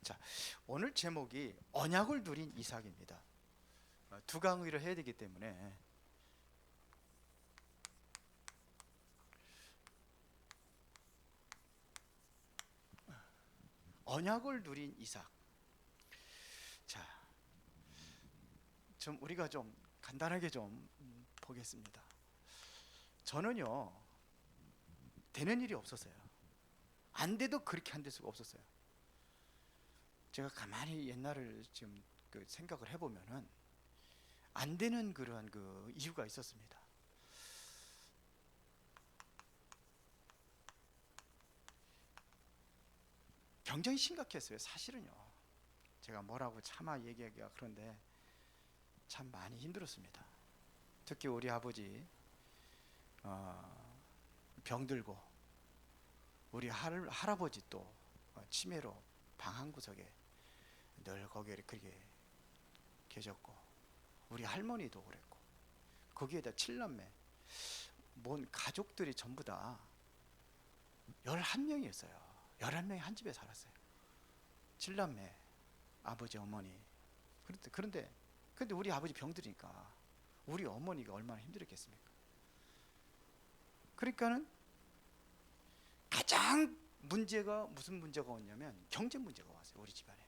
자, 오늘 제목이 언약을 누린 이삭입니다. 두 강의를 해야 되기 때문에 언약을 누린 이삭. 자, 좀 우리가 좀 간단하게 좀 보겠습니다. 저는요, 되는 일이 없었어요. 안 돼도 그렇게 안 될 수가 없었어요. 제가 가만히 옛날을 지금 생각을 해보면은 안 되는 그러한 이유가 있었습니다. 굉장히 심각했어요. 사실은요, 제가 뭐라고 차마 얘기하기가 그런데 참 많이 힘들었습니다. 특히 우리 아버지 병들고 우리 할아버지 또 치매로 방 한 구석에 늘 거기에 그렇게 계셨고, 우리 할머니도 그랬고, 거기에다 7남매 뭔 가족들이 전부 다 11명이었어요. 11명이 한 집에 살았어요. 7남매, 아버지, 어머니. 그런데 우리 아버지 병들으니까 우리 어머니가 얼마나 힘들었겠습니까? 그러니까는 가장 문제가 무슨 문제가 왔냐면 경제 문제가 왔어요. 우리 집안에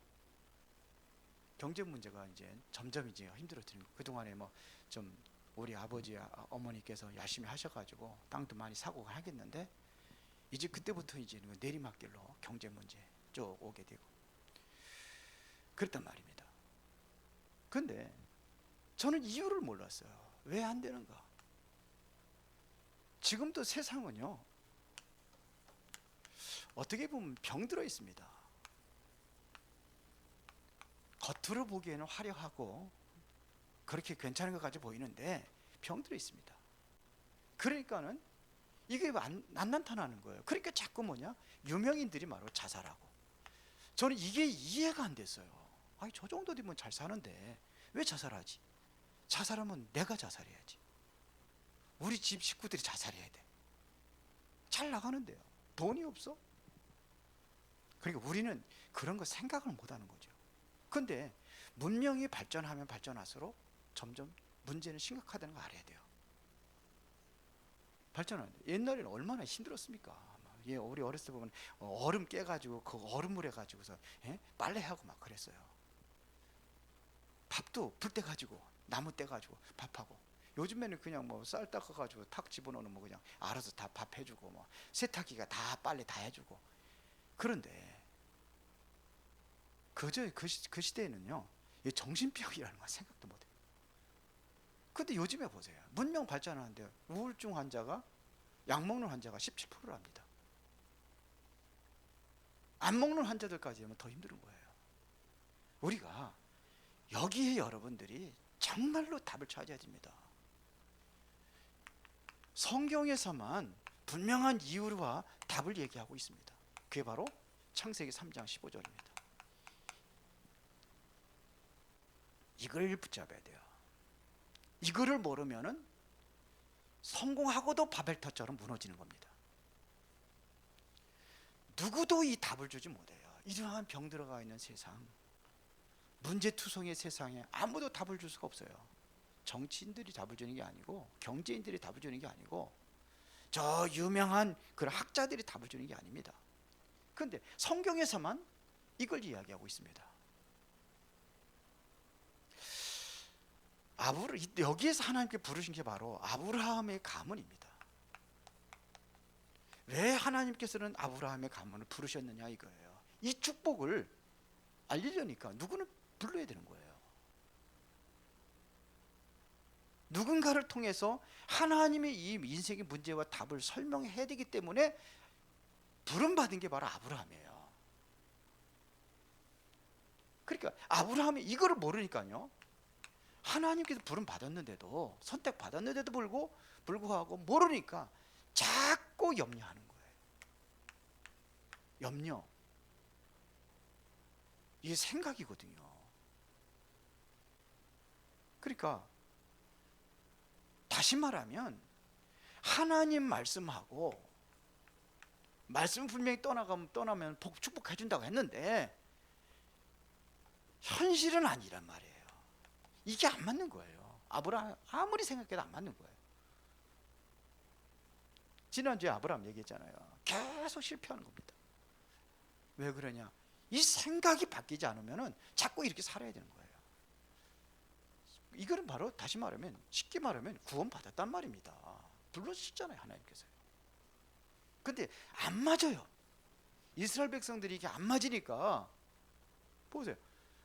경제 문제가 이제 점점 이제 힘들어지는 거. 그동안에 뭐 좀 우리 아버지 어머니께서 열심히 하셔가지고 땅도 많이 사고 하겠는데, 이제 그때부터 이제 내리막길로 경제 문제 쭉 오게 되고 그랬단 말입니다. 근데 저는 이유를 몰랐어요. 왜 안 되는가? 지금도 세상은요, 어떻게 보면 병들어 있습니다. 겉으로 보기에는 화려하고 그렇게 괜찮은 것 같이 보이는데 병들어 있습니다. 그러니까는 이게 안 나타나는 거예요. 그러니까 자꾸 유명인들이 바로 자살하고. 저는 이게 이해가 안 됐어요. 아니, 저 정도 되면 잘 사는데 왜 자살하지? 자살하면 내가 자살해야지. 우리 집 식구들이 자살해야 돼. 잘 나가는데요, 돈이 없어? 그러니까 우리는 그런 거 생각을 못 하는 거죠. 근데 문명이 발전하면 발전할수록 점점 문제는 심각하다는 거 알아야 돼요. 발전하는데 옛날에는 얼마나 힘들었습니까? 우리 어렸을 때 보면 얼음 깨가지고 그 얼음물 해가지고서 빨래하고 막 그랬어요. 밥도 불 떼가지고 나무 떼가지고 밥하고. 요즘에는 그냥 쌀 닦아가지고 탁 집어넣으면 그냥 알아서 다 밥 해주고, 세탁기가 다 빨래 다 해주고. 그런데 그 시대에는요, 정신병이라는 건 생각도 못해요. 근데 요즘에 보세요. 문명 발전하는데 우울증 환자가, 약 먹는 환자가 17%랍니다. 안 먹는 환자들까지 하면 더 힘든 거예요. 우리가 여기에 여러분들이 정말로 답을 찾아야 됩니다. 성경에서만 분명한 이유와 답을 얘기하고 있습니다. 그게 바로 창세기 3장 15절입니다. 이걸 붙잡아야 돼요. 이거를 모르면은 성공하고도 바벨탑처럼 무너지는 겁니다. 누구도 이 답을 주지 못해요. 이러한 병들어가 있는 세상, 문제투성의 세상에 아무도 답을 줄 수가 없어요. 정치인들이 답을 주는 게 아니고, 경제인들이 답을 주는 게 아니고, 저 유명한 그런 학자들이 답을 주는 게 아닙니다. 그런데 성경에서만 이걸 이야기하고 있습니다. 여기에서 하나님께 부르신 게 바로 아브라함의 가문입니다. 왜 하나님께서는 아브라함의 가문을 부르셨느냐 이거예요. 이 축복을 알리려니까 누구는 불러야 되는 거예요. 누군가를 통해서 하나님의 이 인생의 문제와 답을 설명해야 되기 때문에 부름받은 게 바로 아브라함이에요. 그러니까 아브라함이 이거를 모르니까요, 하나님께서 부름받았는데도, 선택받았는데도 불구하고 모르니까 자꾸 염려하는 거예요. 염려, 이게 생각이거든요. 그러니까 다시 말하면 하나님 말씀하고, 말씀 분명히 떠나면 축복해 준다고 했는데 현실은 아니란 말이에요. 이게 안 맞는 거예요. 아브라함 아무리 생각해도 안 맞는 거예요. 지난주에 아브라함 얘기했잖아요. 계속 실패하는 겁니다. 왜 그러냐? 이 생각이 바뀌지 않으면 자꾸 이렇게 살아야 되는 거예요. 이거는 바로 다시 말하면, 쉽게 말하면 구원 받았단 말입니다. 불러주셨잖아요, 하나님께서. 근데 안 맞아요. 이스라엘 백성들이 이게 안 맞으니까 보세요.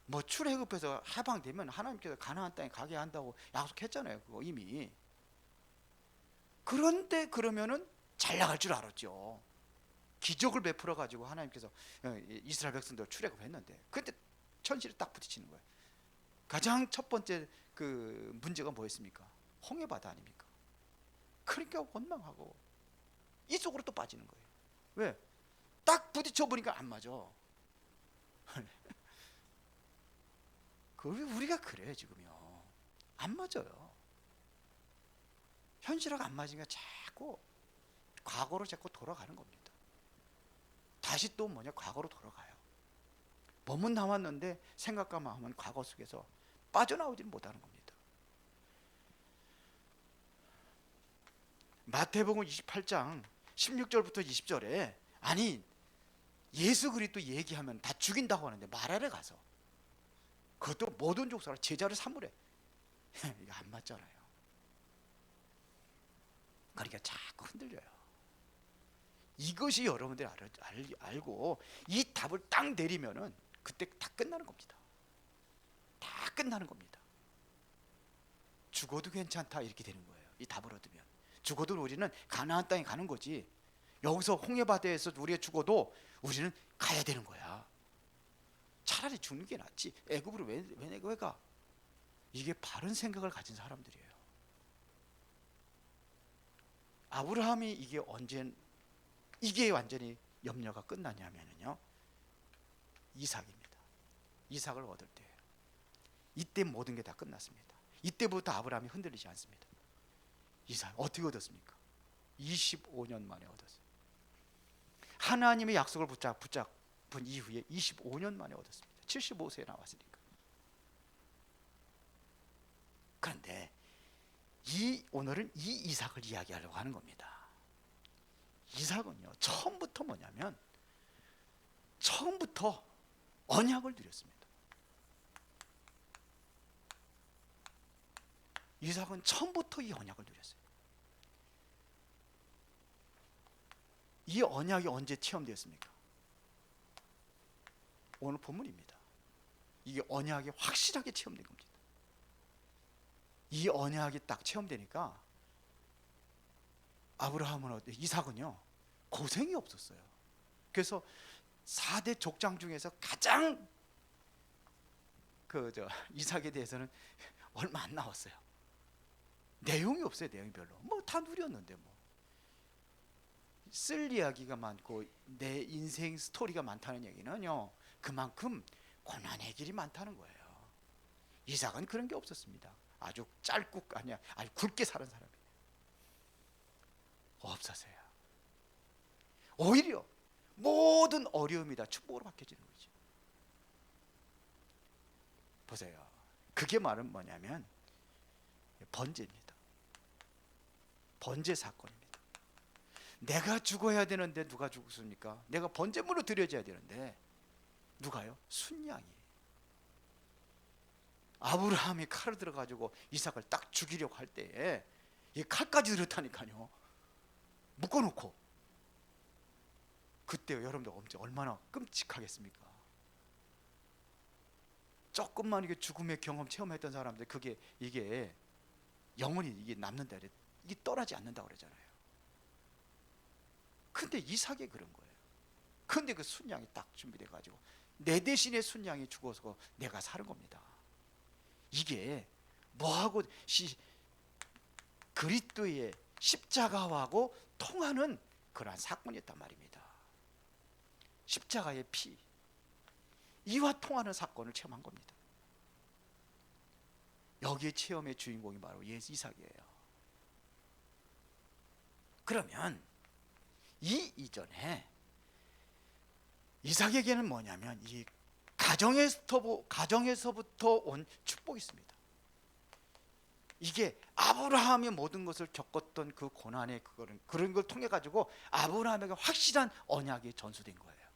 뭐 출애굽해서 해방되면 하나님께서 가나안 땅에 가게 한다고 약속했잖아요. 그거 이미. 그런데 그러면은 잘 나갈 줄 알았죠. 기적을 베풀어 가지고 하나님께서 이스라엘 백성들 출애굽했는데, 근데 천실이 딱 부딪히는 거예요. 가장 첫 번째 그 문제가 뭐였습니까? 홍해바다 아닙니까? 그러니까 원망하고 이 속으로 또 빠지는 거예요. 왜? 딱 부딪혀 보니까 안 맞아. 그 우리가 그래요. 지금요 안 맞아요. 현실하고 안 맞으니까 자꾸 과거로 자꾸 돌아가는 겁니다. 다시 또 뭐냐, 과거로 돌아가요. 몸은 남았는데 생각과 마음은 과거 속에서 빠져나오지 못하는 겁니다. 마태복음 28장 16절부터 20절에 아니 예수 그리스도 얘기하면 다 죽인다고 하는데 말하러 가서 그것도 모든 족속을 제자를 삼으래. 이거 안 맞잖아요. 그러니까 자꾸 흔들려요. 이것이 여러분들이 알고 이 답을 딱 내리면은 그때 다 끝나는 겁니다. 다 끝나는 겁니다. 죽어도 괜찮다 이렇게 되는 거예요. 이 답을 얻으면 죽어도 우리는 가나안 땅에 가는 거지, 여기서 홍해바다에서 우리가 죽어도 우리는 가야 되는 거야. 차라리 죽는 게 낫지. 애굽으로 왜 가? 이게 바른 생각을 가진 사람들이에요. 아브라함이 이게 완전히 염려가 끝나냐면요, 이삭입니다. 이삭을 얻을 때예요. 이때 모든 게 다 끝났습니다. 이때부터 아브라함이 흔들리지 않습니다. 이삭 어떻게 얻었습니까? 25년 만에 얻었어요. 하나님의 약속을 붙잡은 이후에 25년 만에 얻었습니다. 75세에 나왔으니까. 그런데 오늘은 이 이삭을 이야기하려고 하는 겁니다. 이삭은요 처음부터 뭐냐면 처음부터 언약을 누렸습니다. 이삭은 처음부터 이 언약을 누렸어요. 이 언약이 언제 체험되었습니까? 오늘 본문입니다. 이게 언약이 확실하게 체험된 겁니다. 이 언약이 딱 체험되니까 이삭은요 고생이 없었어요. 그래서 4대 족장 중에서 가장 이삭에 대해서는 얼마 안 나왔어요. 내용이 없어요. 내용이 별로. 뭐 다 누렸는데 뭐. 쓸 이야기가 많고 내 인생 스토리가 많다는 얘기는요 그만큼 고난의 길이 많다는 거예요. 이삭은 그런 게 없었습니다. 아주 아주 굵게 사는 사람이에요. 없었어요. 오히려 모든 어려움이 다 축복으로 바뀌어지는 거죠. 보세요. 그게 말은 뭐냐면 번제입니다. 번제 사건입니다. 내가 죽어야 되는데 누가 죽습니까? 내가 번제물로 드려져야 되는데 누가요? 순양이. 아브라함이 칼을 들어가지고 이삭을 딱 죽이려고 할 때에 이 칼까지 들었다니까요. 묶어놓고. 그때 여러분들 얼마나 끔찍하겠습니까? 조금만 이게 죽음의 경험 체험했던 사람들 이게 영원히 이게 남는다, 이게 떠나지 않는다고 그러잖아요. 근데 이삭이 그런 거예요. 근데 그 순양이 딱 준비돼 가지고 내 대신에 순양이 죽어서 내가 사는 겁니다. 이게 뭐하고 그리스도의 십자가하고 통하는 그러한 사건이었단 말입니다. 십자가의 피, 이와 통하는 사건을 체험한 겁니다. 여기에 체험의 주인공이 바로 이삭이에요. 그러면 이 이전에 이삭에게는 뭐냐면 이 가정에서부터 온 축복이 있습니다. 이게 아브라함이 모든 것을 겪었던 그 고난의 그런 걸 통해 가지고 아브라함에게 확실한 언약이 전수된 거예요.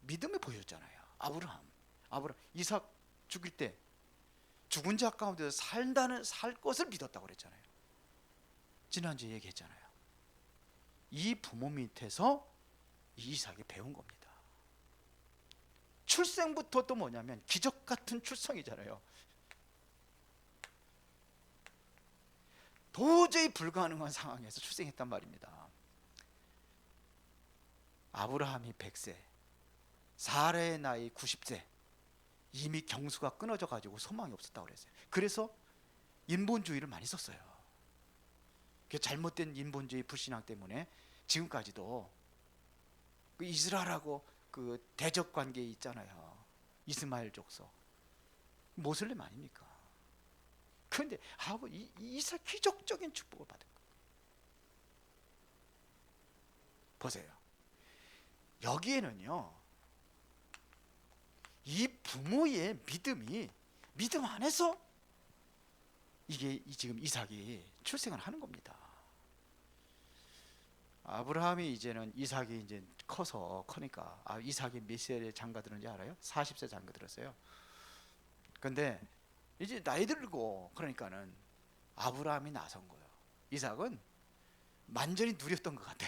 믿음이 보였잖아요. 아브라함 이삭 죽일 때 죽은 자 가운데서 살 것을 믿었다고 그랬잖아요. 지난주에 얘기했잖아요. 이 부모 밑에서 이삭이 배운 겁니다. 출생부터 또 뭐냐면 기적 같은 출생이잖아요. 도저히 불가능한 상황에서 출생했단 말입니다. 아브라함이 100세, 사라의 나이 90세, 이미 경수가 끊어져 가지고 소망이 없었다고 그랬어요. 그래서 인본주의를 많이 썼어요. 그 잘못된 인본주의 불신앙 때문에 지금까지도 그 이스라엘하고 그 대적 관계에 있잖아요. 이스마엘 족속, 모슬렘 아닙니까? 그런데 이삭 기적적인 축복을 받은 거예요. 보세요. 여기에는요, 이 부모의 믿음 안에서 이게 지금 이삭이 출생을 하는 겁니다. 아브라함이 이제는 이삭이 이제 크니까 이삭이 몇 세에 장가 들었는지 알아요? 40세 장가 들었어요. 근데 이제 나이 들고 그러니까는 아브라함이 나선 거예요. 이삭은 완전히 누렸던 것 같아.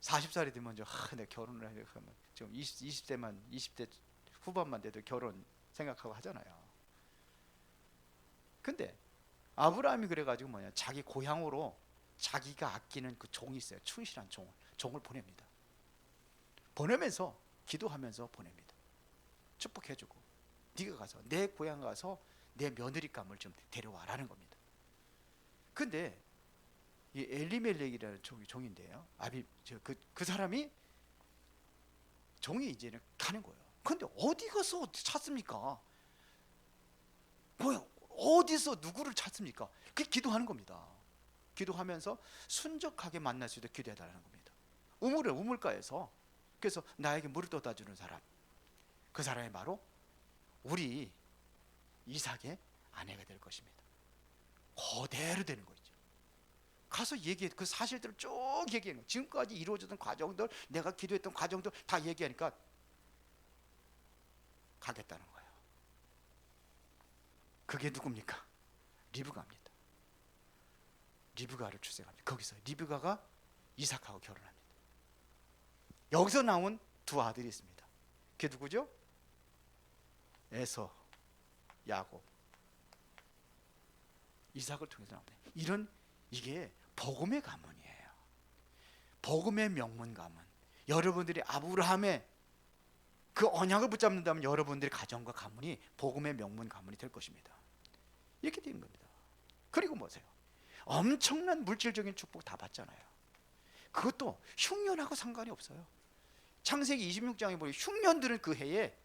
40살이 되면 내가 결혼을 해야 하면 지금 20대 후반만 돼도 결혼 생각하고 하잖아요. 근데 아브라함이 그래가지고 자기 고향으로 자기가 아끼는 그 종이 있어요. 충실한 종을 보냅니다. 보내면서 기도하면서 보냅니다. 축복해주고, 네가 가서 내 고향 가서 내 며느리감을 좀 데려와라는 겁니다. 근데 이 엘리멜렉이라는 종인데요, 그 사람이 종이 이제는 가는 거예요. 근데 어디 가서 찾습니까? 어디서 누구를 찾습니까? 그게 기도하는 겁니다. 기도하면서 순적하게 만날 수 있도록 기도해달라는 겁니다. 우물가에서, 그래서 나에게 물을 떠다 주는 사람, 그 사람이 바로 우리 이삭의 아내가 될 것입니다. 그대로 되는 거죠. 가서 그 사실들을 쭉 얘기하는 거예요. 지금까지 이루어졌던 과정들, 내가 기도했던 과정들 다 얘기하니까 가겠다는 거예요. 그게 누굽니까? 리브가입니다. 리브가를 출생합니다. 거기서 리브가가 이삭하고 결혼합니다. 여기서 나온 두 아들이 있습니다. 그게 누구죠? 에서, 야곱. 이삭을 통해서 나옵니다. 이게 복음의 가문이에요. 복음의 명문 가문. 여러분들이 아브라함의 그 언약을 붙잡는다면 여러분들의 가정과 가문이 복음의 명문 가문이 될 것입니다. 이렇게 되는 겁니다. 그리고 보세요. 엄청난 물질적인 축복 다 받잖아요. 그것도 흉년하고 상관이 없어요. 창세기 26장에 보면 흉년들은 그 해에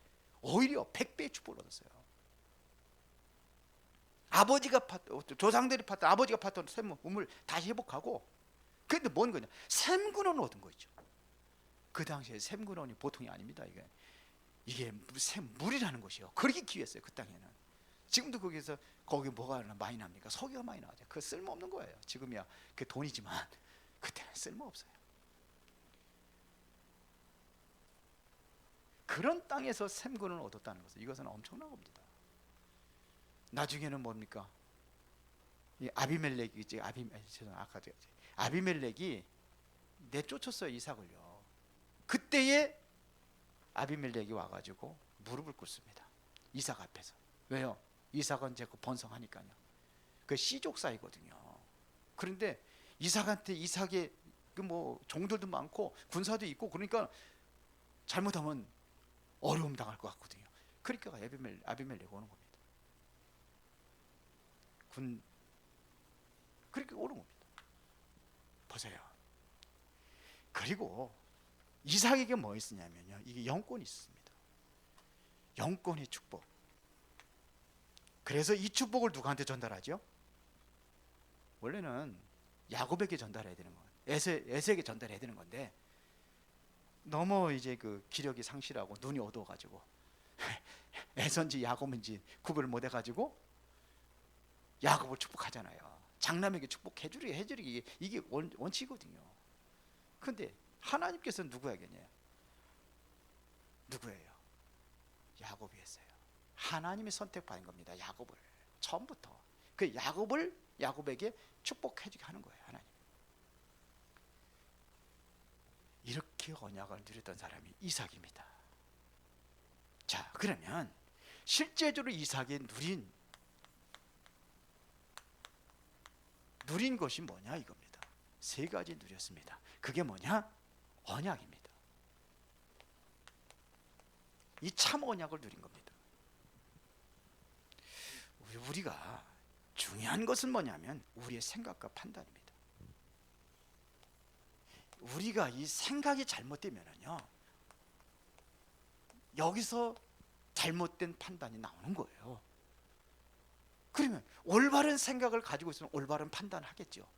오히려 100배의 축복을 얻었어요. 조상들이 팠던 아버지가 팠던 샘물 다시 회복하고. 그런데 뭔 거냐? 샘근원을 얻은 거죠. 그 당시에 샘근원이 보통이 아닙니다. 이게 샘물이라는 것이요. 그렇게 귀했어요. 그 땅에는. 지금도 거기 뭐가 많이 납니까? 석유가 많이 나죠. 그 쓸모없는 거예요. 지금이야 그 돈이지만 그때는 쓸모없어요. 그런 땅에서 샘근을 얻었다는 것은 이것은 엄청난 겁니다. 나중에는 뭡니까? 이 아비멜렉이 내쫓았어요, 이삭을요. 그때에 아비멜렉이 와가지고 무릎을 꿇습니다. 이삭 앞에서. 왜요? 이삭은 자꾸 번성하니까요. 그 씨족 사이거든요. 그런데 이삭의 종들도 많고 군사도 있고, 그러니까 잘못하면 어려움 당할 것 같거든요. 그러니까 아비멜렉 오는 겁니다. 그렇게 오는 겁니다. 보세요. 그리고 이삭에게 뭐 있었냐면요, 이게 영권이 있습니다. 영권의 축복. 그래서 이 축복을 누구한테 전달하죠? 원래는 야곱에게 전달해야 되는 거예요. 에서에게 전달해야 되는 건데, 너무 이제 그 기력이 상실하고 눈이 어두워가지고 에선지 야곱인지 구별을 못해가지고 야곱을 축복하잖아요. 장남에게 해주기 이게 원칙이거든요. 근데 하나님께서는 누구에게냐? 누구예요? 야곱이 했어요. 하나님이 선택받은 겁니다. 야곱을 처음부터 그 야곱에게 축복해주게 하는 거예요. 하나님. 이렇게 언약을 누렸던 사람이 이삭입니다. 자, 그러면 실제적으로 이삭이 누린 것이 뭐냐 이겁니다. 세 가지 누렸습니다. 그게 뭐냐? 언약입니다. 이 참 언약을 누린 겁니다. 우리가 중요한 것은 뭐냐면 우리의 생각과 판단입니다. 우리가 이 생각이 잘못되면요, 여기서 잘못된 판단이 나오는 거예요. 그러면 올바른 생각을 가지고 있으면 올바른 판단을 하겠죠.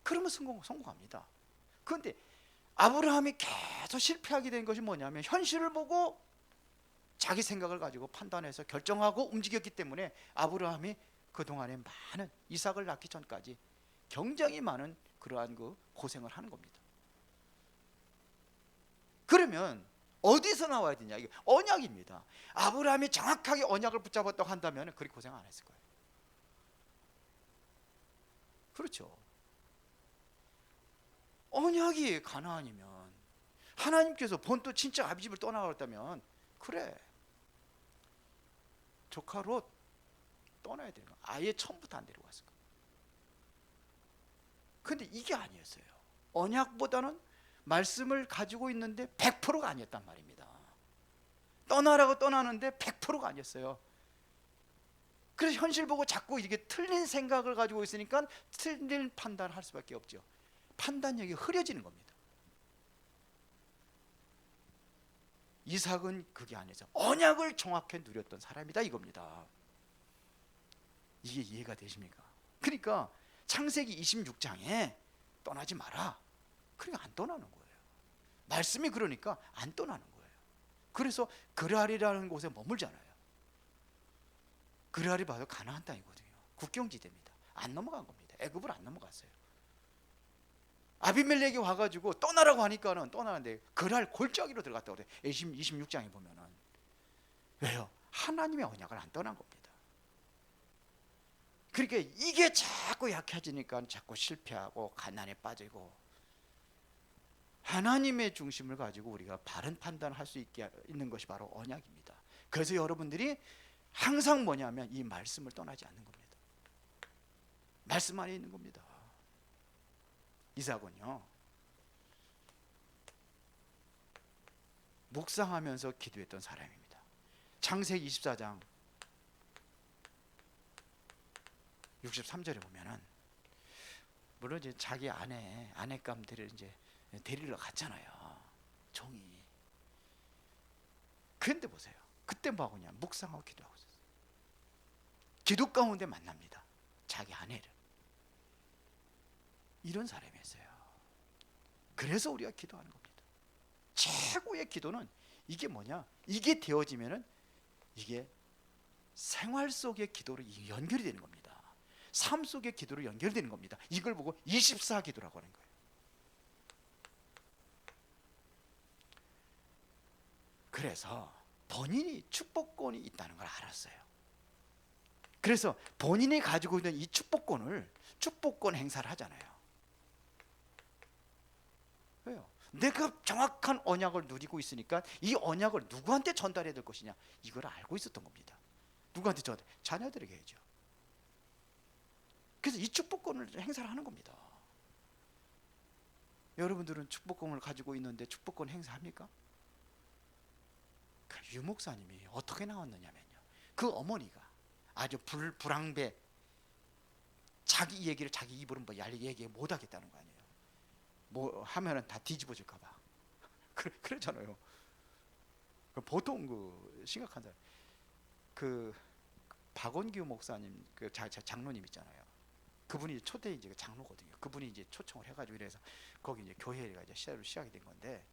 그러면 성공합니다. 그런데 아브라함이 계속 실패하게 된 것이 뭐냐면 현실을 보고 자기 생각을 가지고 판단해서 결정하고 움직였기 때문에 아브라함이 그동안에 많은 이삭을 낳기 전까지 굉장히 많은 그러한 그 고생을 하는 겁니다. 그러면 어디서 나와야 되냐? 이게 언약입니다. 아브라함이 정확하게 언약을 붙잡았다고 한다면 그렇게 고생 안 했을 거예요. 그렇죠. 언약이 가나안이면 하나님께서 본토 진짜 아비 집을 떠나갔다면 그래, 조카 롯 떠나야 되는 거야. 아예 처음부터 안 데려갔을 거야. 근데 이게 아니었어요. 언약보다는 말씀을 가지고 있는데 100%가 아니었단 말입니다. 떠나라고 떠나는데 100%가 아니었어요. 그래서 현실 보고 자꾸 이게 틀린 생각을 가지고 있으니까 틀린 판단을 할 수밖에 없죠. 판단력이 흐려지는 겁니다. 이삭은 그게 아니죠. 언약을 정확히 누렸던 사람이다 이겁니다. 이게 이해가 되십니까? 그러니까 창세기 26장에 떠나지 마라, 그러니까 안 떠나는 거예요. 말씀이 그러니까 안 떠나는 거예요. 그래서 그랄이라는 곳에 머물잖아요. 그랄이 바로 가나안 땅이거든요. 국경지대입니다. 안 넘어간 겁니다. 애굽을 안 넘어갔어요. 아비멜렉이 와가지고 떠나라고 하니까는 떠나는데 그랄 골짜기로 들어갔다고 그래요. 26장에 보면은. 왜요? 하나님의 언약을 안 떠난 겁니다. 그러니까 이게 자꾸 약해지니까 자꾸 실패하고 가난에 빠지고, 하나님의 중심을 가지고 우리가 바른 판단을 할 수 있는 것이 바로 언약입니다. 그래서 여러분들이 항상 뭐냐면 이 말씀을 떠나지 않는 겁니다. 말씀 안에 있는 겁니다. 이삭은요, 묵상하면서 기도했던 사람입니다. 창세기 24장 63절에 보면은, 물론 이제 자기 아내감들을 이제 데리러 갔잖아요, 종이. 그런데 보세요, 그때 뭐 하냐? 묵상하고 기도하고 있었어요. 기도 가운데 만납니다, 자기 아내를. 이런 사람이었어요. 그래서 우리가 기도하는 겁니다. 최고의 기도는 이게 뭐냐? 이게 되어지면은 이게 생활 속의 기도로 연결이 되는 겁니다. 삶 속의 기도로 연결되는 겁니다. 이걸 보고 24 기도라고 하는 거예요. 그래서 본인이 축복권이 있다는 걸 알았어요. 그래서 본인이 가지고 있는 이 축복권 행사를 하잖아요. 왜요? 내가 정확한 언약을 누리고 있으니까 이 언약을 누구한테 전달해야 될 것이냐, 이걸 알고 있었던 겁니다. 누구한테 전달? 자녀들에게 해야죠. 그래서 이 축복권을 행사를 하는 겁니다. 여러분들은 축복권을 가지고 있는데 축복권 행사합니까? 유 목사님이 어떻게 나왔느냐면요, 그 어머니가 아주 불황배, 자기 얘기를 자기 입으로 뭐 얘기 못 하겠다는 거 아니에요. 뭐 하면은 다 뒤집어질까 봐. 그러잖아요. 보통 그 심각한 사람, 그 박원규 목사님, 그 장로님 있잖아요. 그분이 초대 이제 장로거든요. 그분이 이제 초청을 해가지고 이래서 거기 이제 교회가 이제 시작이 된 건데,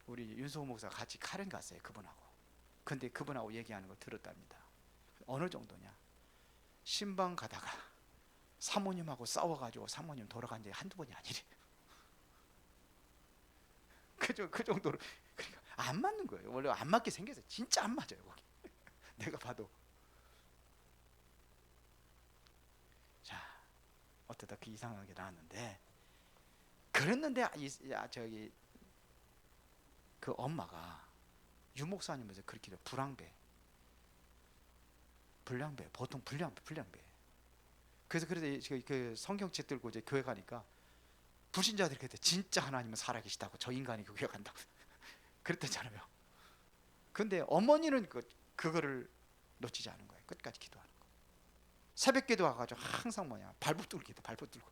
우리 윤소호 목사가 같이 카렌 갔어요, 그분하고. 근데 그분하고 얘기하는 걸 들었답니다. 어느 정도냐, 신방 가다가 사모님하고 싸워가지고 사모님 돌아간 적이 한두 번이 아니래요. 그 정도로. 그러니까 안 맞는 거예요. 원래 안 맞게 생겨서 진짜 안 맞아요, 거기. 내가 봐도. 자, 어쩌다 그 이상하게 나왔는데, 그랬는데 저기 그 엄마가 유목사님에서 그렇게 불량배, 보통 불량배. 그래서 그 성경책 들고 이제 교회 가니까 불신자들이 그때 진짜 하나님은 살아계시다고, 저 인간이 교회 간다고 그랬잖아요. 근데 어머니는 그거를 놓치지 않은 거예요. 끝까지 기도하는 거. 새벽 기도 와가지고 항상 발붙들고 기도, 발붙들고.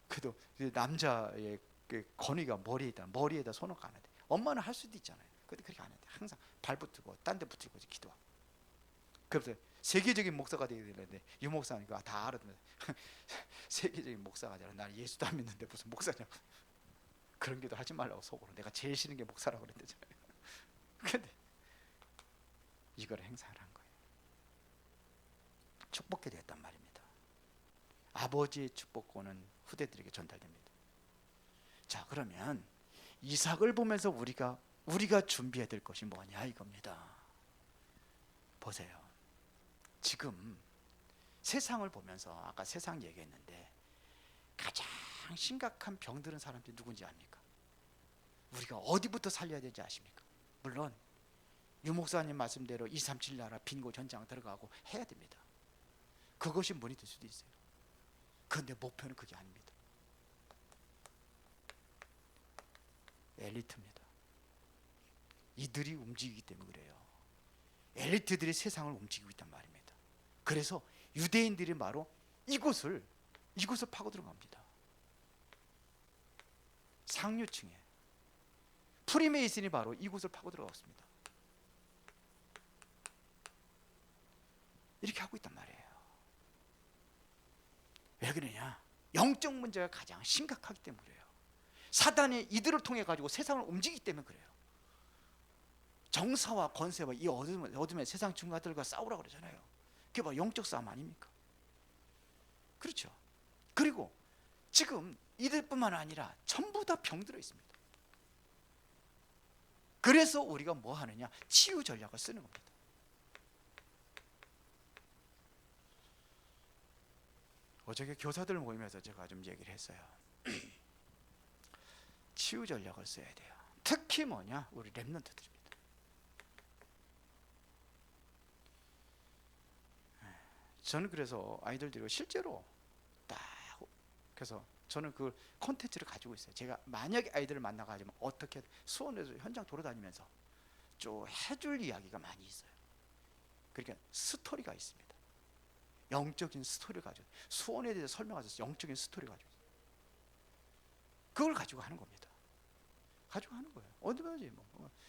그래도 남자의 그 권위가 머리에다 손을 까는데, 엄마는 할 수도 있잖아요. 근데 그렇게 안 했는데 항상 발붙들고 딴 데 붙들고 기도하고. 그래서 세계적인 목사가 되게 되는데, 유 목사는 그거 다 알아두면서 세계적인 목사가 아니라 나는 예수도 안 믿는데 무슨 목사냐고. 그런 기도 하지 말라고 속으로. 내가 제일 싫은 게 목사라고 그랬잖아요. 근데 이걸 행사를 한 거예요. 축복기도 했단 말입니다. 아버지의 축복권은 후대들에게 전달됩니다. 자, 그러면 이삭을 보면서 우리가 준비해야 될 것이 뭐냐 이겁니다. 보세요. 지금 세상을 보면서, 아까 세상 얘기했는데, 가장 심각한 병들은 사람들이 누군지 압니까? 우리가 어디부터 살려야 되는지 아십니까? 물론 유 목사님 말씀대로 237 나라 빈곤 현장 들어가고 해야 됩니다. 그것이 문이 될 수도 있어요. 그런데 목표는 그게 아닙니다. 엘리트입니다. 이들이 움직이기 때문에 그래요. 엘리트들이 세상을 움직이고 있단 말입니다. 그래서 유대인들이 바로 이곳을 파고 들어갑니다. 상류층에 프리메이슨이 바로 이곳을 파고 들어갔습니다. 이렇게 하고 있단 말이에요. 왜 그러냐? 영적 문제가 가장 심각하기 때문에 그래요. 사단이 이들을 통해 가지고 세상을 움직이기 때문에 그래요. 정사와 권세와 이 어둠의 세상 중간들과 싸우라 그러잖아요. 그게 바로 영적 싸움 아닙니까? 그렇죠. 그리고 지금 이들뿐만 아니라 전부 다 병들어 있습니다. 그래서 우리가 뭐 하느냐? 치유 전략을 쓰는 겁니다. 어저께 교사들 모임에서 제가 좀 얘기를 했어요. 치유 전략을 써야 돼요. 특히 뭐냐? 우리 렘넌트들입니다. 저는 그래서 아이들들이 실제로 딱, 그래서 저는 그 콘텐츠를 가지고 있어요. 제가 만약에 아이들을 만나가지고 어떻게 수원에서 현장 돌아다니면서 좀 해줄 이야기가 많이 있어요. 그러니까 스토리가 있습니다. 영적인 스토리를 가지고, 수원에 대해서 설명하셔서 영적인 스토리를 가지고 있어요. 그걸 가지고 하는 겁니다. 가지고 하는 거예요. 어디든지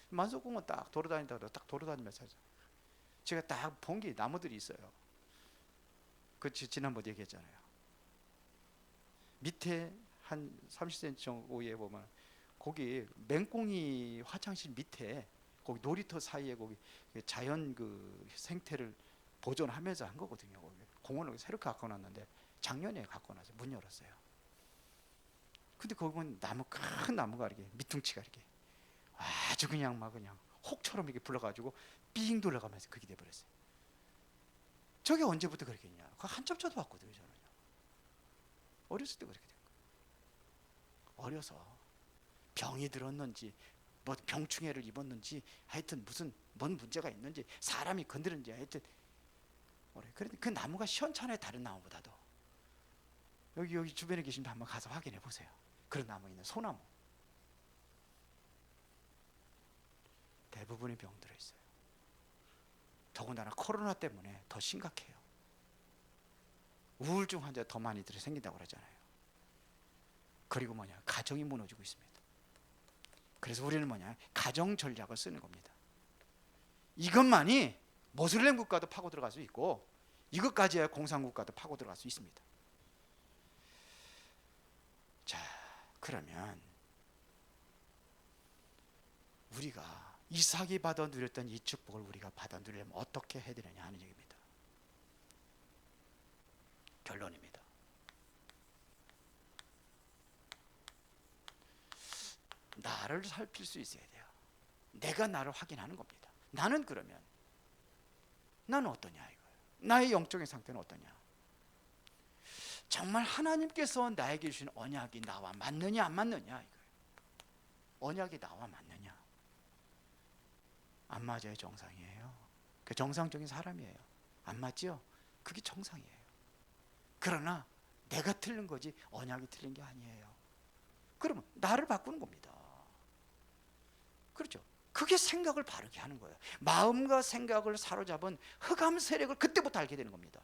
만석공원 딱 돌아다니면서 제가 딱 본 게 나무들이 있어요. 그 지난번에 얘기했잖아요. 밑에 한 30cm 정도에 보면 거기 맹꽁이 화장실 밑에 거기 놀이터 사이에 거기 자연 그 생태를 보존하면서 한 거거든요. 거기 공원을 새로 갖고 놨는데 작년에 갖고 나서 문 열었어요. 근데 거기 보면 큰 나무가 이렇게 밑둥치가 이렇게 아주 그냥 혹처럼 이렇게 불러가지고 삥 돌아가면서 그게 돼버렸어요. 저게 언제부터 그렇게 했냐? 그거 한참 쳐도 봤거든요, 저는요. 어렸을 때 그렇게 된 거예요. 어려서 병이 들었는지, 뭐 병충해를 입었는지, 하여튼 뭔 문제가 있는지, 사람이 건드렸는지, 하여튼 그런데 그 나무가 시원찮아요, 다른 나무보다도. 여기 주변에 계신 분 한번 가서 확인해 보세요. 그런 나무 있는 소나무. 대부분이 병들어 있어요. 더군다나 코로나 때문에 더 심각해요. 우울증 환자 더 많이들 생긴다고 그러잖아요. 그리고 가정이 무너지고 있습니다. 그래서 우리는 가정 전략을 쓰는 겁니다. 이것만이 모슬렘 국가도 파고 들어갈 수 있고, 이것까지야 공산국가도 파고 들어갈 수 있습니다. 자, 그러면 우리가 이삭이 받아 누렸던 이 축복을 우리가 받아 누리려면 어떻게 해야 되느냐 하는 얘기입니다. 결론입니다. 나를 살필 수 있어야 돼요. 내가 나를 확인하는 겁니다. 나는 그러면 나는 어떠냐 이거예요. 나의 영적인 상태는 어떠냐. 정말 하나님께서 나에게 주신 언약이 나와 맞느냐 안 맞느냐 이거예요. 언약이 나와 맞느냐. 안 맞아요. 정상이에요. 그 정상적인 사람이에요. 안 맞죠? 그게 정상이에요. 그러나 내가 틀린 거지 언약이 틀린 게 아니에요. 그러면 나를 바꾸는 겁니다. 그렇죠? 그게 생각을 바르게 하는 거예요. 마음과 생각을 사로잡은 흑암 세력을 그때부터 알게 되는 겁니다.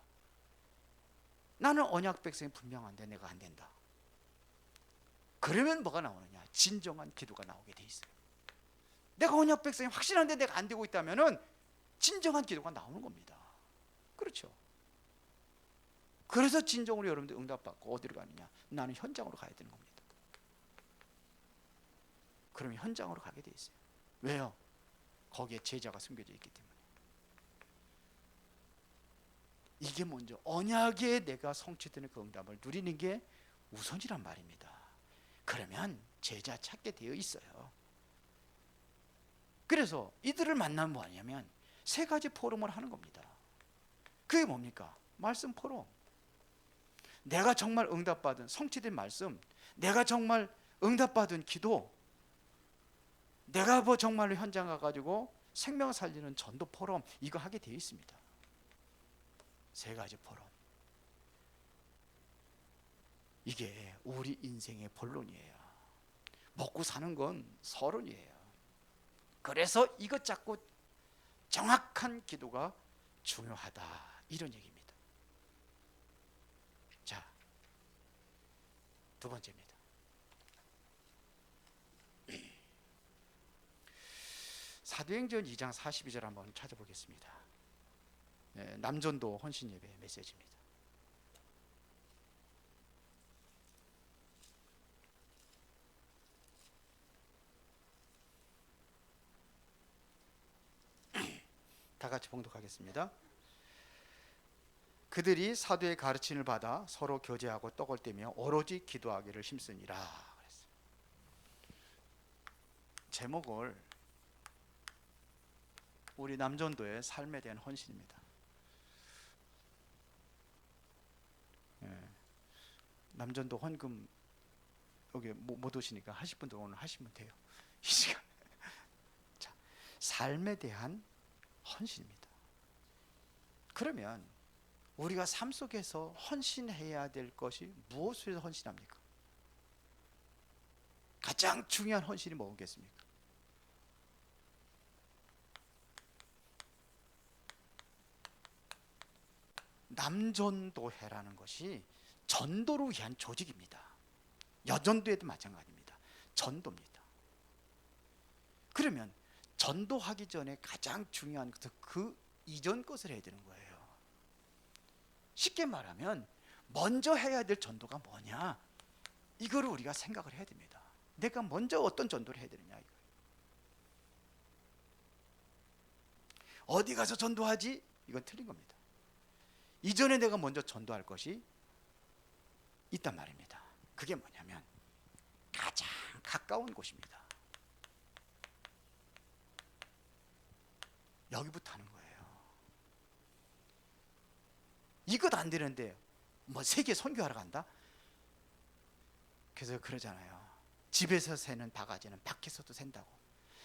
나는 언약 백성이 분명한데 내가 안 된다. 그러면 뭐가 나오느냐? 진정한 기도가 나오게 돼 있어요. 내가 언약 백성이 확실한데 내가 안 되고 있다면은 진정한 기도가 나오는 겁니다. 그렇죠? 그래서 진정으로 여러분들 응답받고 어디로 가느냐? 나는 현장으로 가야 되는 겁니다. 그러면 현장으로 가게 돼 있어요. 왜요? 거기에 제자가 숨겨져 있기 때문에. 이게 먼저 언약에 내가 성취되는 그 응답을 누리는 게 우선이란 말입니다. 그러면 제자 찾게 되어 있어요. 그래서 이들을 만나면 뭐하냐면 세 가지 포럼을 하는 겁니다. 그게 뭡니까? 말씀 포럼. 내가 정말 응답받은 성취된 말씀, 내가 정말 응답받은 기도, 내가 뭐 정말로 현장 가가지고 생명 살리는 전도 포럼 이거 하게 되어 있습니다. 세 가지 포럼. 이게 우리 인생의 본론이에요. 먹고 사는 건 서론이에요. 그래서 이것 잡고 정확한 기도가 중요하다 이런 얘기입니다. 자, 두 번째입니다. 사도행전 2장 42절 한번 찾아보겠습니다. 남전도 헌신예배 메시지입니다. 다 같이 봉독하겠습니다. 그들이 사도의 가르침을 받아 서로 교제하고 떡을 떼며 오로지 기도하기를 힘쓰니라 그랬어요. 제목을 우리 남전도의 삶에 대한 헌신입니다. 남전도 헌금 여기 못 오시니까 하실 분들 오늘 하시면 돼요. 이 시간. 자, 삶에 대한 헌신입니다. 그러면 우리가 삶 속에서 헌신해야 될 것이 무엇을 위해서 헌신합니까? 가장 중요한 헌신이 뭐겠습니까? 남전도회라는 것이 전도를 위한 조직입니다. 여전도에도 마찬가지입니다. 전도입니다. 그러면 전도하기 전에 가장 중요한 것은 그 이전 것을 해야 되는 거예요. 쉽게 말하면 먼저 해야 될 전도가 뭐냐? 이거를 우리가 생각을 해야 됩니다. 내가 먼저 어떤 전도를 해야 되느냐 이거예요. 어디 가서 전도하지? 이건 틀린 겁니다. 이전에 내가 먼저 전도할 것이 있단 말입니다. 그게 뭐냐면 가장 가까운 곳입니다. 여기부터 하는 거예요. 이것 안 되는데 뭐 세계 선교하러 간다? 그래서 그러잖아요. 집에서 새는 바가지는 밖에서도 샌다고.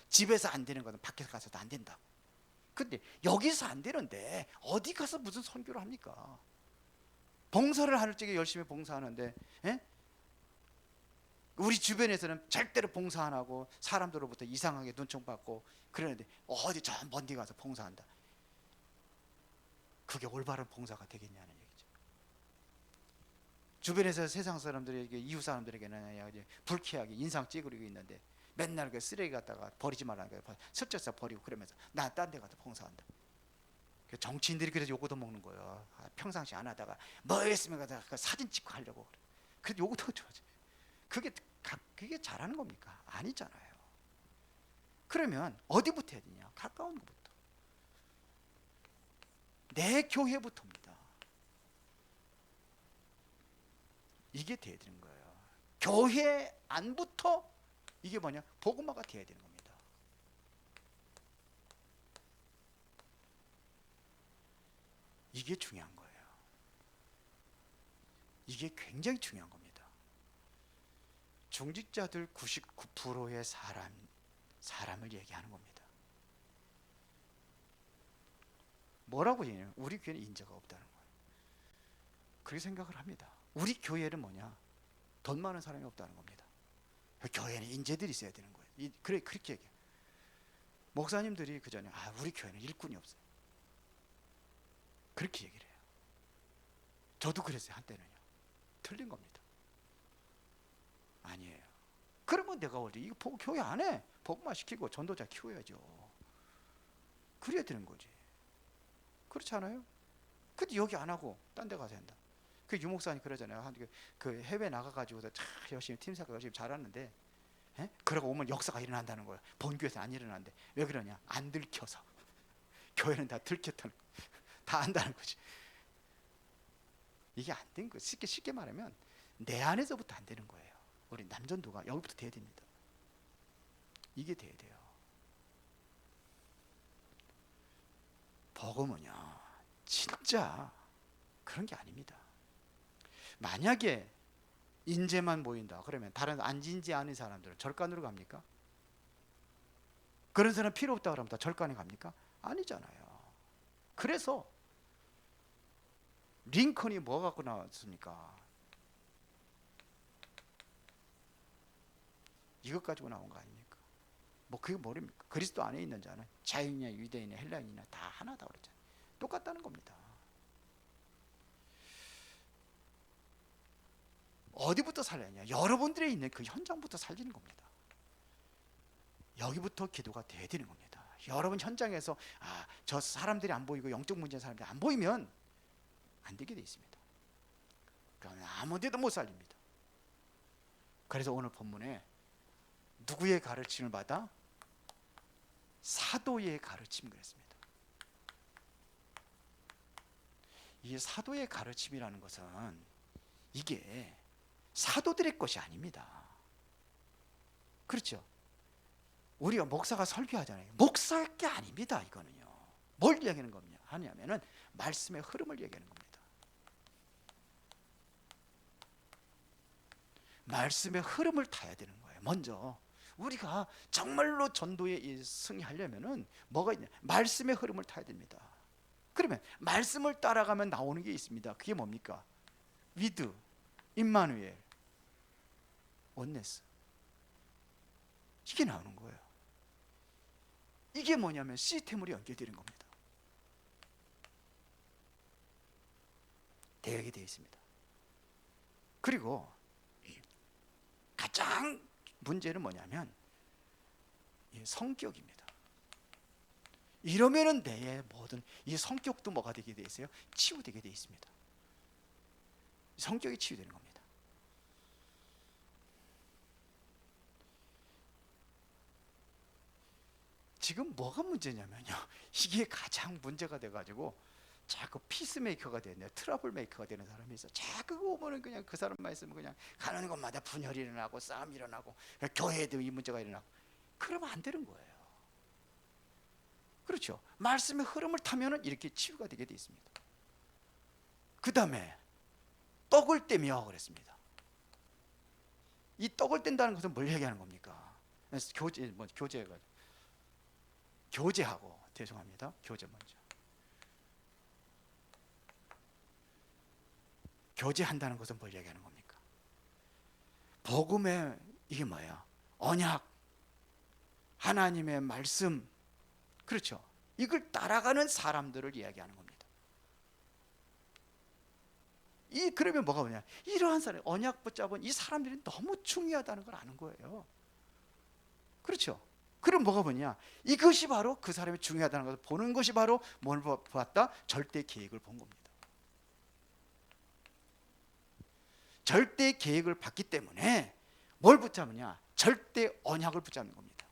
집에서 안 되는 것은 밖에서 가서도 안 된다고. 근데 여기서 안 되는데 어디 가서 무슨 선교를 합니까? 봉사를 할 적에 열심히 봉사하는데 우리 주변에서는 절대로 봉사 안 하고 사람들로부터 이상하게 눈총받고 그러는데 어디 저 먼 데 가서 봉사한다. 그게 올바른 봉사가 되겠냐는 얘기죠. 주변에서 세상 사람들에게 이웃 사람들에게는 불쾌하게 인상 찌그리고 있는데 맨날 그 쓰레기 갖다가 버리지 말라는 거 슬쩍서 버리고 그러면서 나 딴 데 가서 봉사한다. 정치인들이 그래서 요거도 먹는 거예요. 평상시 안 하다가 뭐 했으면 가다가 사진 찍고 하려고 그래. 그래도 요거도 좋아져. 그게 잘하는 겁니까? 아니잖아요. 그러면 어디부터 해야 되냐? 가까운 것부터. 내 교회부터입니다. 이게 돼야 되는 거예요. 교회 안부터 이게 뭐냐? 복음화가 돼야 되는 겁니다. 이게 중요한 거예요. 이게 굉장히 중요한 겁니다. 중직자들 99%의 사람을 얘기하는 겁니다. 뭐라고 얘기해요? 우리 교회는 인재가 없다는 거예요. 그렇게 생각을 합니다. 우리 교회는 뭐냐? 돈 많은 사람이 없다는 겁니다. 교회는 인재들이 있어야 되는 거예요. 그렇게 얘기해요. 목사님들이 그 전에 우리 교회는 일꾼이 없어요. 그렇게 얘기를 해요. 저도 그랬어요, 한때는요. 틀린 겁니다. 아니에요. 그러면 내가 원래 이거 교회 안에 복음화 시키고 전도자 키워야죠. 그래야 되는 거지. 그렇지 않아요? 근데 여기 안 하고 딴 데 가서 한다. 그 유목사님 그러잖아요. 그 해외 나가가지고서 참 열심히 팀 생활 열심히 잘하는데, 그러고 오면 역사가 일어난다는 거예요. 본교에서 안 일어난대. 왜 그러냐? 안 들켜서. 교회는 다 들켰다는 거. 다 안다는 거지. 이게 안 된 거. 쉽게 말하면 내 안에서부터 안 되는 거예요. 우리 남전도가 여기부터 돼야 됩니다. 이게 돼야 돼요. 복음은요, 진짜 그런 게 아닙니다. 만약에 인재만 모인다 그러면 다른 안 인재 아닌 사람들은 절간으로 갑니까? 그런 사람 필요 없다 그러면 다 절간에 갑니까? 아니잖아요. 그래서 링컨이 뭐 갖고 나왔습니까? 이것 가지고 나온 거 아닙니까? 뭐 그게 뭐랍니까? 그리스도 안에 있는 자는 자유인이나 유대인이나 헬라인이나 다 하나다 그랬잖아요. 똑같다는 겁니다. 어디부터 살려냐? 여러분들이 있는 그 현장부터 살리는 겁니다. 여기부터 기도가 돼야 되는 겁니다. 여러분 현장에서 저 사람들이 안 보이고 영적 문제인 사람들이 안 보이면 안 되게 돼 있습니다. 그러면 아무 데도 못 살립니다. 그래서 오늘 본문에 누구의 가르침을 받아? 사도의 가르침 그랬습니다. 이 사도의 가르침이라는 것은 이게 사도들의 것이 아닙니다. 그렇죠? 우리가 목사가 설교하잖아요. 목사의 게 아닙니다. 이거는요. 뭘 얘기하는 겁니까? 하냐면은 말씀의 흐름을 얘기하는 겁니다. 말씀의 흐름을 타야 되는 거예요. 먼저 우리가 정말로 전도에 승리하려면은 뭐가 있냐? 말씀의 흐름을 타야 됩니다. 그러면 말씀을 따라가면 나오는 게 있습니다. 그게 뭡니까? 위드, 임마누엘, 원네스. 이게 나오는 거예요. 이게 뭐냐면 시스템으로 연결되는 겁니다. 되게 되어 있습니다. 그리고 가장 문제는 뭐냐면 성격입니다. 이러면은 내 모든 이 성격도 뭐가 되게 되어 있어요? 치유되게 되어 있습니다. 성격이 치유되는 겁니다. 지금 뭐가 문제냐면요, 이게 가장 문제가 돼가지고 자꾸 피스메이커가 되네, 트러블 메이커가 되는 사람이 있어. 자꾸 오면은 그냥 그 사람만 있으면 그냥 가는 곳마다 분열이 일어나고 싸움이 일어나고 교회에도 이 문제가 일어나고. 그러면 안 되는 거예요. 그렇죠? 말씀의 흐름을 타면은 이렇게 치유가 되게 돼 있습니다. 그 다음에 떡을 떼며 그랬습니다. 이 떡을 뗀다는 것은 뭘 얘기하는 겁니까? 교제하고, 죄송합니다. 교제 먼저. 교제한다는 것은 뭘 얘기하는 겁니까? 복음의 이게 뭐야? 언약, 하나님의 말씀, 그렇죠? 이걸 따라가는 사람들을 이야기하는 겁니다. 그러면 뭐가 뭐냐? 이러한 사람, 언약 붙잡은 이 사람들이 너무 중요하다는 걸 아는 거예요. 그렇죠? 그럼 뭐가 뭐냐? 이것이 바로 그 사람이 중요하다는 것을 보는 것이 바로 뭘 보았다? 절대 계획을 본 겁니다. 절대 계획을 봤기 때문에 뭘 붙잡느냐? 절대 언약을 붙잡는 겁니다.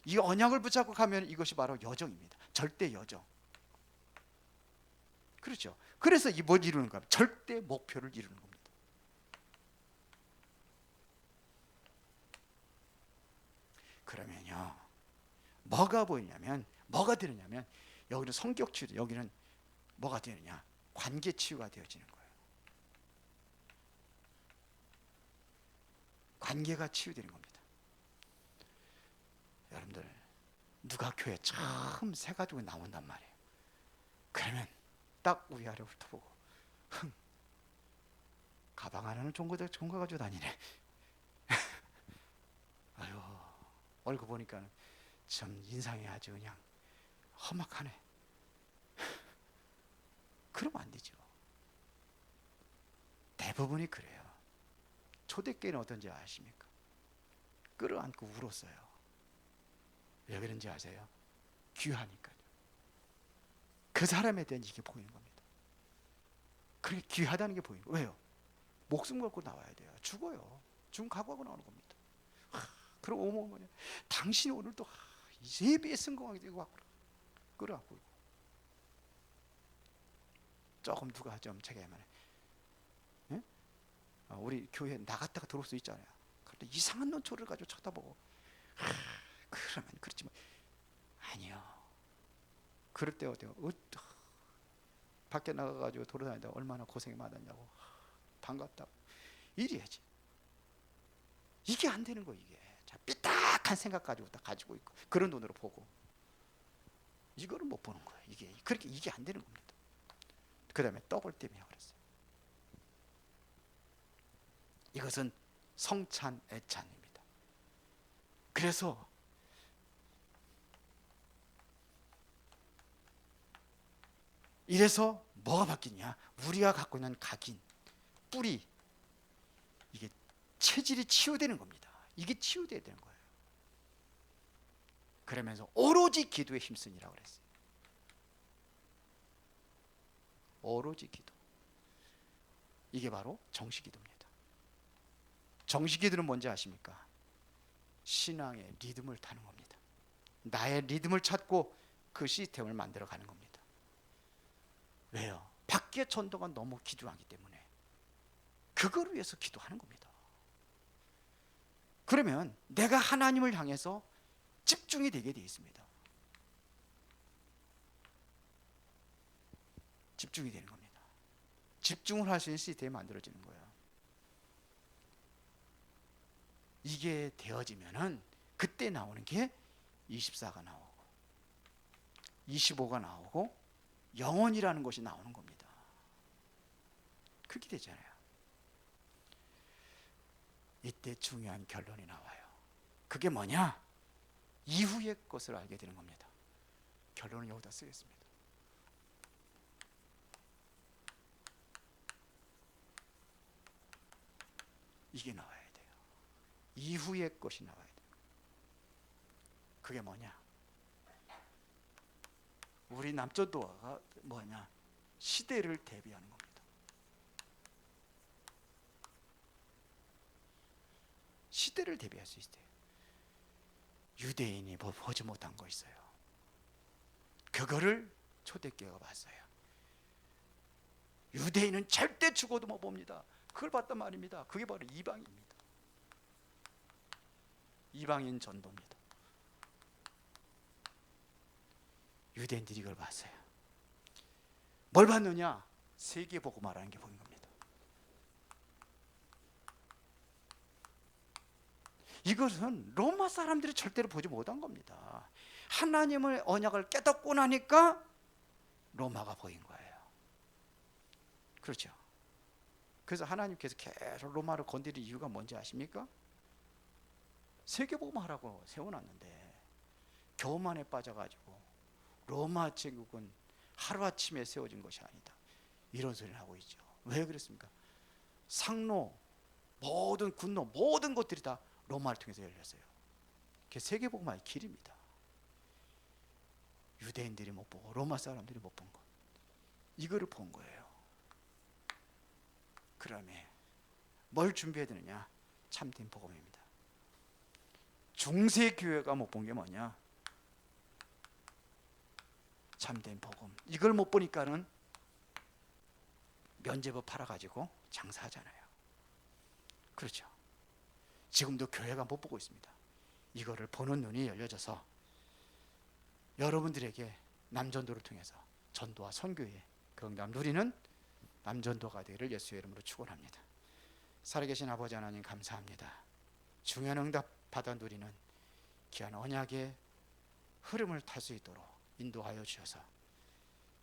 이 언약을 붙잡고 가면 이것이 바로 여정입니다. 절대 여정. 그렇죠. 그래서 이 뭘 이루는가? 절대 목표를 이루는 겁니다. 그러면요, 뭐가 보이냐면, 뭐가 되느냐면, 여기는 성격 치유, 여기는 뭐가 되느냐? 관계 치유가 되어지는 거예요. 관계가 치유되는 겁니다. 여러분들, 누가 교회 처음 새 가지고 나온단 말이에요. 그러면 딱 우리 아래 훑어보고, 가방 하나는 좋은 거 가지고 다니네. 아유, 얼굴 보니까 참 인상이 아주 그냥 험악하네. 그러면 안 되죠. 대부분이 그래요. 초대교회는 어떤지 아십니까? 끌어안고 울었어요. 왜 그런지 아세요? 귀하니까요. 그 사람에 대한 이게 보이는 겁니다. 그게 귀하다는 게 보이는 거예요. 왜요? 목숨 걸고 나와야 돼요. 죽어요. 죽음 각오하고 나오는 겁니다. 그럼 어머니, 당신이 오늘도 예배에 성공하게 되고 끌어안고, 조금 누가 좀 제게만 예? 우리 교회 나갔다가 들어올 수 있잖아요. 그런데 이상한 눈초리를 가지고 쳐다보고, 그러면 그렇지 뭐. 아니요. 그럴 때 어때요? 밖에 나가가지고 돌아다니다 얼마나 고생이 많았냐고, 반갑다고 이래야지. 이게 안 되는 거예요. 이게 자, 삐딱한 생각 가지고 딱 가지고 있고, 그런 눈으로 보고, 이거를 못 보는 거예요. 이게 그렇게 이게 안 되는 겁니다. 그 다음에 떡을 떼며 그랬어요. 이것은 성찬 애찬입니다. 그래서 이래서 뭐가 바뀌냐? 우리가 갖고 있는 각인, 뿌리, 이게 체질이 치유되는 겁니다. 이게 치유돼야 되는 거예요. 그러면서 오로지 기도에 힘쓰니라고 그랬어요. 오로지 기도. 이게 바로 정식기도입니다. 정식기도는 뭔지 아십니까? 신앙의 리듬을 타는 겁니다. 나의 리듬을 찾고 그 시스템을 만들어 가는 겁니다. 왜요? 밖의 전도가 너무 기도하기 때문에 그걸 위해서 기도하는 겁니다. 그러면 내가 하나님을 향해서 집중이 되게 되어 있습니다. 집중이 되는 겁니다. 집중을 할 수 있는 시스템이 만들어지는 거예요. 이게 되어지면은 그때 나오는 게 24가 나오고 25가 나오고 영혼이라는 것이 나오는 겁니다. 그렇게 되잖아요. 이때 중요한 결론이 나와요. 그게 뭐냐? 이후의 것을 알게 되는 겁니다. 결론은 여기다 쓰겠습니다. 이게 나와야 돼요. 이후의 것이 나와야 돼요. 그게 뭐냐? 우리 남조도가 뭐냐? 시대를 대비하는 겁니다. 시대를 대비할 수 있어요. 유대인이 보지 못한 거 있어요. 그거를 초대교회가 봤어요. 유대인은 절대 죽어도 못 봅니다. 그걸 봤단 말입니다. 그게 바로 이방인입니다. 이방인 전도입니다. 유대인들이 이걸 봤어요. 뭘 봤느냐? 세계복음화라는 게 보인 겁니다. 이것은 로마 사람들이 절대로 보지 못한 겁니다. 하나님의 언약을 깨닫고 나니까 로마가 보인 거예요. 그렇죠? 그래서 하나님께서 계속 로마를 건드릴 이유가 뭔지 아십니까? 세계복음화라고 세워놨는데 교만에 빠져가지고 로마 제국은 하루아침에 세워진 것이 아니다, 이런 소리를 하고 있죠. 왜 그랬습니까? 상로, 모든 군로, 모든 것들이 다 로마를 통해서 열렸어요. 그게 세계복음화의 길입니다. 유대인들이 못 보고 로마 사람들이 못 본 것, 이거를 본 거예요. 그러면 뭘 준비해야 되느냐? 참된 복음입니다. 중세 교회가 못 본 게 뭐냐? 참된 복음. 이걸 못 보니까는 면죄부 팔아가지고 장사하잖아요. 그렇죠. 지금도 교회가 못 보고 있습니다. 이거를 보는 눈이 열려져서 여러분들에게 남전도를 통해서 전도와 선교의 경감 누리는 남전도가 되기를 예수의 이름으로 축원합니다. 살아계신 아버지 하나님 감사합니다. 중요한 응답 받아 누리는 귀한 언약의 흐름을 탈 수 있도록 인도하여 주셔서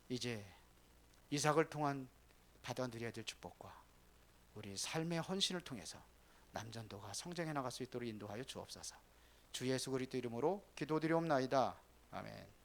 이제 이삭을 통한 받아 누려야 될 축복과 우리 삶의 헌신을 통해서 남전도가 성장해 나갈 수 있도록 인도하여 주옵소서. 주 예수 그리스도 이름으로 기도드리옵나이다. 아멘.